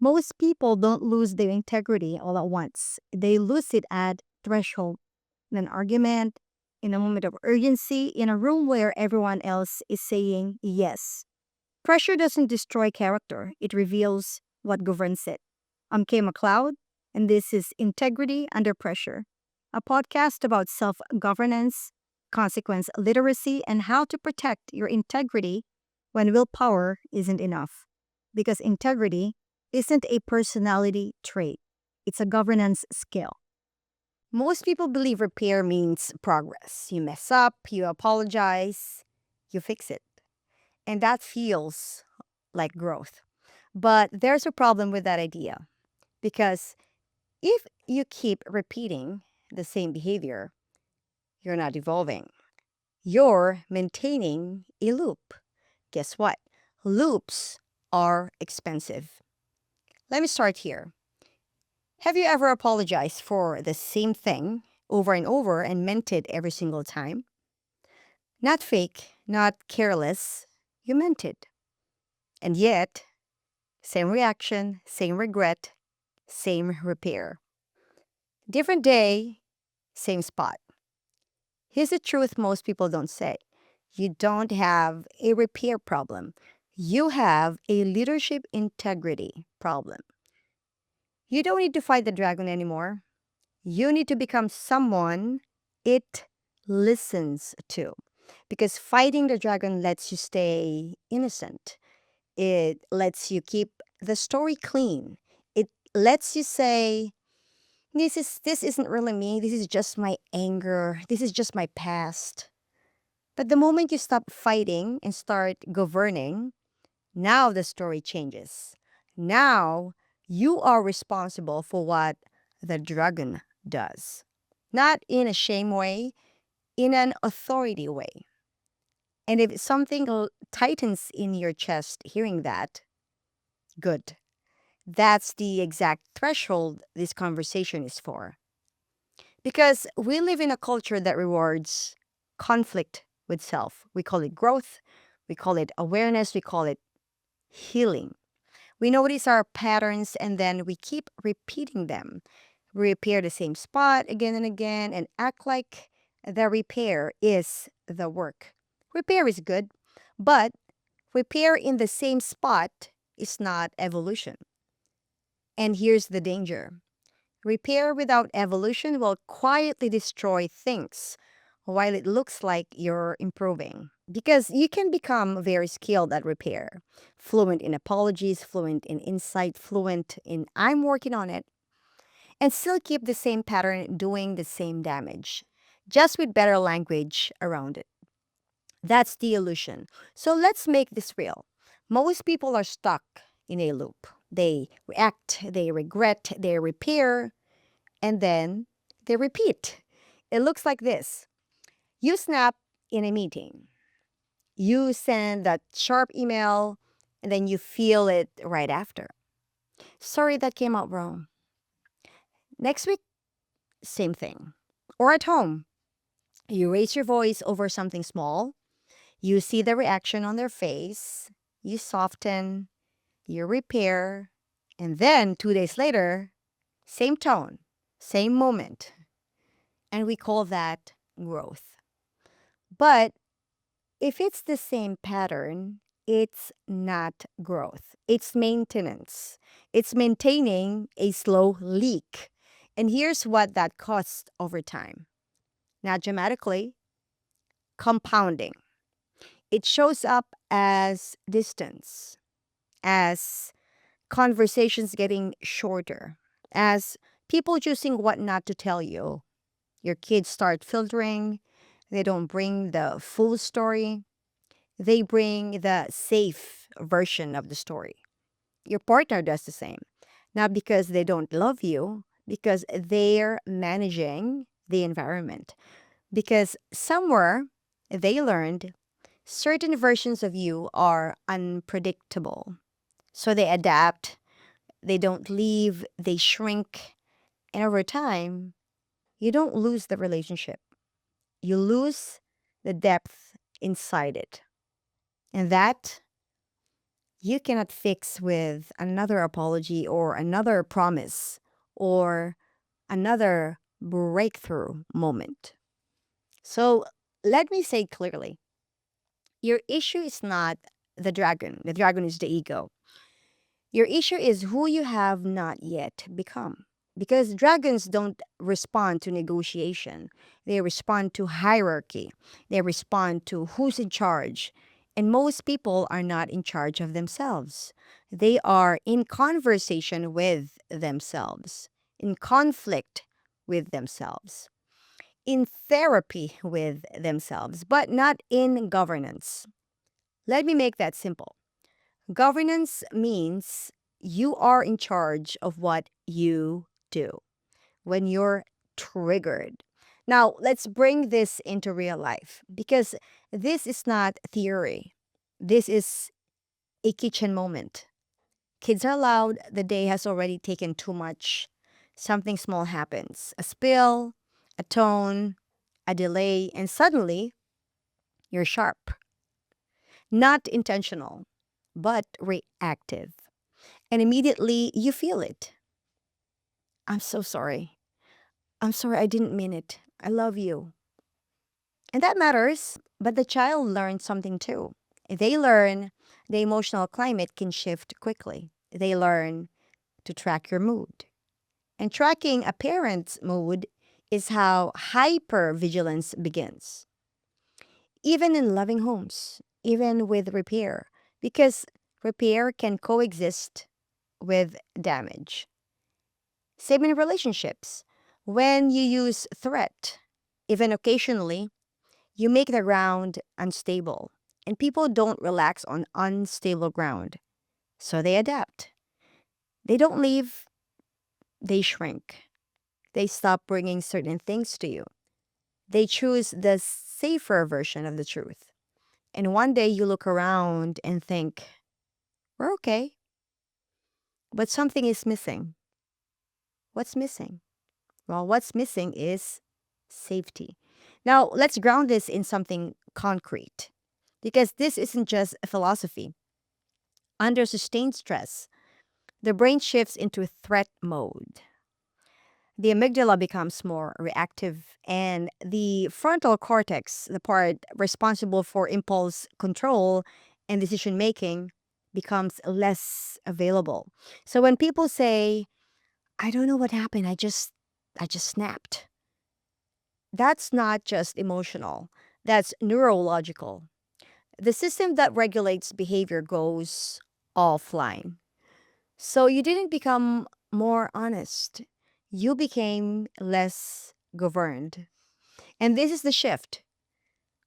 Most people don't lose their integrity all at once. They lose it at threshold, in an argument, in a moment of urgency, in a room where everyone else is saying yes. Pressure doesn't destroy character, it reveals what governs it. I'm Kay McLeod, and this is Integrity Under Pressure, a podcast about self governance, consequence literacy, and how to protect your integrity when willpower isn't enough. Because integrity isn't a personality trait, it's a governance skill. Most people believe repair means progress. You mess up, you apologize, you fix it. And that feels like growth. But there's a problem with that idea because if you keep repeating the same behavior, you're not evolving. You're maintaining a loop. Guess what? Loops are expensive. Let me start here. Have you ever apologized for the same thing over and over and meant it every single time? Not fake, not careless. You meant it. And yet, same reaction, same regret, same repair. Different day, same spot. Here's the truth most people don't say. You don't have a repair problem. You have a leadership integrity problem. You don't need to fight the dragon anymore. You need to become someone it listens to. Because fighting the dragon lets you stay innocent. It lets you keep the story clean. It lets you say, this isn't really me. This is just my anger. This is just my past. But the moment you stop fighting and start governing, now the story changes. Now you are responsible for what the dragon does. Not in a shame way, in an authority way. And if something tightens in your chest hearing that, good. That's the exact threshold this conversation is for. Because we live in a culture that rewards conflict with self. We call it growth, we call it awareness, we call it healing. We notice our patterns and then we keep repeating them. We repair the same spot again and again and act like the repair is the work. Repair is good, but repair in the same spot is not evolution. And here's the danger. Repair without evolution will quietly destroy things while it looks like you're improving. Because you can become very skilled at repair, fluent in apologies, fluent in insight, fluent in I'm working on it, and still keep the same pattern doing the same damage, just with better language around it. That's the illusion. So let's make this real. Most people are stuck in a loop. They react, they regret, they repair, and then they repeat. It looks like this. You snap in a meeting. You send that sharp email, and then you feel it right after. Sorry, that came out wrong. Next week, same thing. Or at home, you raise your voice over something small. You see the reaction on their face. You soften, you repair, and then 2 days later, same tone, same moment. And we call that growth. But if it's the same pattern, it's not growth. It's maintenance. It's maintaining a slow leak. And here's what that costs over time. Not dramatically, compounding. It shows up as distance, as conversations getting shorter, as people choosing what not to tell you. Your kids start filtering, they don't bring the full story. They bring the safe version of the story. Your partner does the same. Not because they don't love you, because they're managing the environment. Because somewhere they learned certain versions of you are unpredictable. So they adapt, they don't leave, they shrink. And over time, you don't lose the relationship, you lose the depth inside it. And that You cannot fix with another apology or another promise or another breakthrough moment. So let me say clearly, your issue is not the dragon is the ego. Your issue is who you have not yet become. Because dragons don't respond to negotiation, they respond to hierarchy, they respond to who's in charge. And most people are not in charge of themselves. They are in conversation with themselves, in conflict with themselves, in therapy with themselves, but not in governance. Let me make that simple. Governance means you are in charge of what you do when you're triggered. Now, let's bring this into real life because this is not theory. This is a kitchen moment. Kids are loud, the day has already taken too much. Something small happens, a spill, a tone, a delay, and suddenly you're sharp. Not intentional, but reactive. And immediately you feel it. I'm so sorry. I'm sorry, I didn't mean it. I love you. And that matters, but the child learns something too. They learn the emotional climate can shift quickly. They learn to track your mood. And tracking a parent's mood is how hypervigilance begins, even in loving homes, even with repair, because repair can coexist with damage. Same in relationships. When you use threat, even occasionally, you make the ground unstable. And people don't relax on unstable ground. So they adapt. They don't leave, they shrink. They stop bringing certain things to you. They choose the safer version of the truth. And one day you look around and think, we're okay, but something is missing. What's missing? Well, what's missing is safety. Now, let's ground this in something concrete because this isn't just a philosophy. Under sustained stress, the brain shifts into threat mode. The amygdala becomes more reactive, and the frontal cortex, the part responsible for impulse control and decision making, becomes less available. So when people say, "I don't know what happened, I just snapped." That's not just emotional, that's neurological. The system that regulates behavior goes offline. So you didn't become more honest, you became less governed. And this is the shift.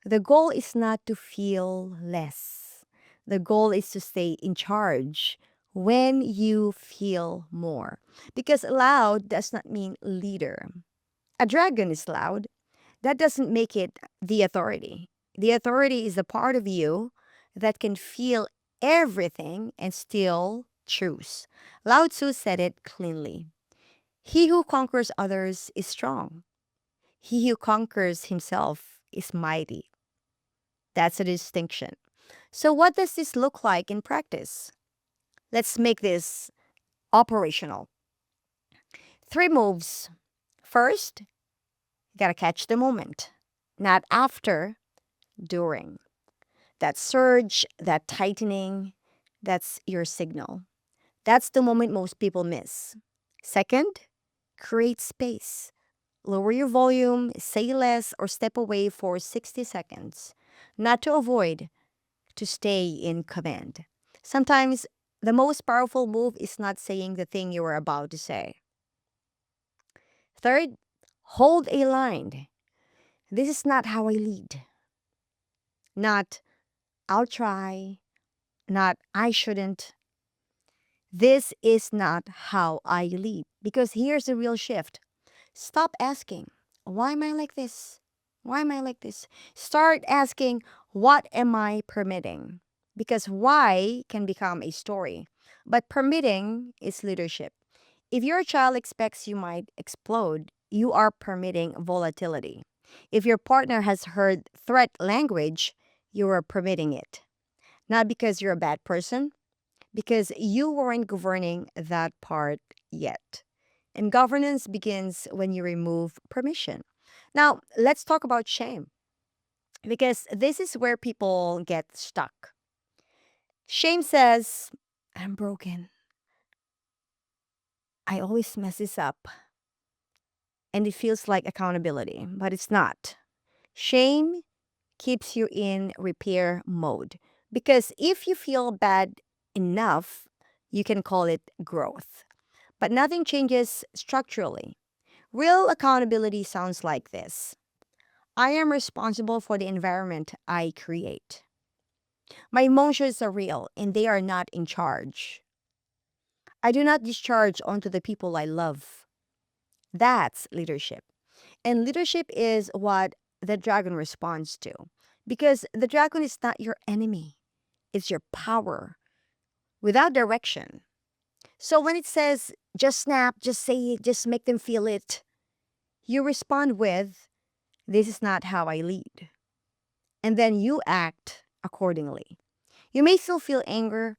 The goal is not to feel less, the goal is to stay in charge when you feel more. Because loud does not mean leader. A dragon is loud. That doesn't make it the authority. The authority is the part of you that can feel everything and still choose. Lao Tzu said it cleanly. He who conquers others is strong. He who conquers himself is mighty. That's a distinction. So, what does this look like in practice? Let's make this operational. Three moves. First, you gotta catch the moment, not after, during. That surge, that tightening, that's your signal. That's the moment most people miss. Second, create space. Lower your volume, say less, or step away for 60 seconds. Not to avoid, to stay in command. Sometimes the most powerful move is not saying the thing you are about to say. Third, hold a line. This is not how I lead. Not, I'll try. Not, I shouldn't. This is not how I lead. Because here's the real shift. Stop asking, why am I like this? Why am I like this? Start asking, what am I permitting? Because why can become a story, but permitting is leadership. If your child expects you might explode, you are permitting volatility. If your partner has heard threat language, you are permitting it. Not because you're a bad person, because you weren't governing that part yet. And governance begins when you remove permission. Now, let's talk about shame because this is where people get stuck. Shame says, I'm broken. I always mess this up. And it feels like accountability, but it's not. Shame keeps you in repair mode because if you feel bad enough, you can call it growth. But nothing changes structurally. Real accountability sounds like this: I am responsible for the environment I create. My emotions are real and they are not in charge. I do not discharge onto the people I love. That's leadership. And leadership is what the dragon responds to. Because the dragon is not your enemy, it's your power without direction. So when it says, just snap, just say it, just make them feel it, you respond with, this is not how I lead. And then you act accordingly. You may still feel anger,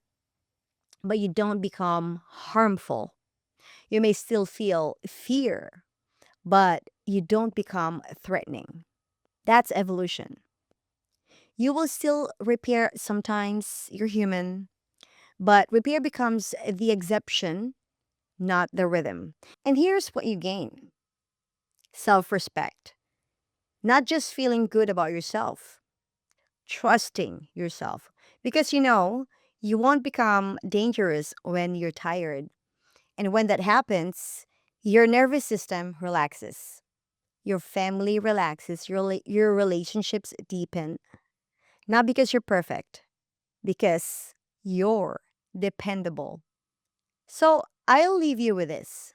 but you don't become harmful. You may still feel fear, but you don't become threatening. That's evolution. You will still repair sometimes, you're human, but repair becomes the exception, not the rhythm. And here's what you gain: self respect, not just feeling good about yourself, trusting yourself. Because you won't become dangerous when you're tired. And when that happens, your nervous system relaxes, your family relaxes, your relationships deepen. Not because you're perfect, because you're dependable. So I'll leave you with this.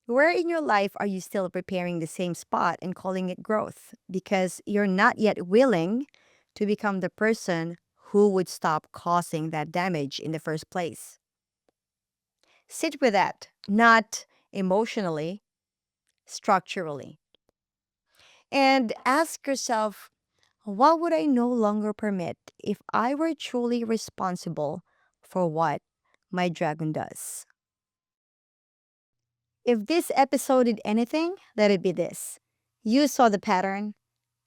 Where in your life are you still preparing the same spot and calling it growth? Because you're not yet willing to become the person who would stop causing that damage in the first place. Sit with that, not emotionally, structurally. And ask yourself, what would I no longer permit if I were truly responsible for what my dragon does? If this episode did anything, let it be this. You saw the pattern.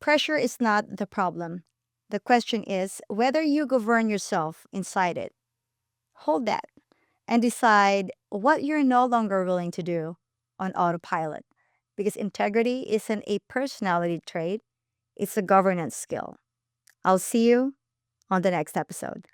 Pressure is not the problem. The question is whether you govern yourself inside it. Hold that and decide what you're no longer willing to do on autopilot. Because integrity isn't a personality trait, it's a governance skill. I'll see you on the next episode.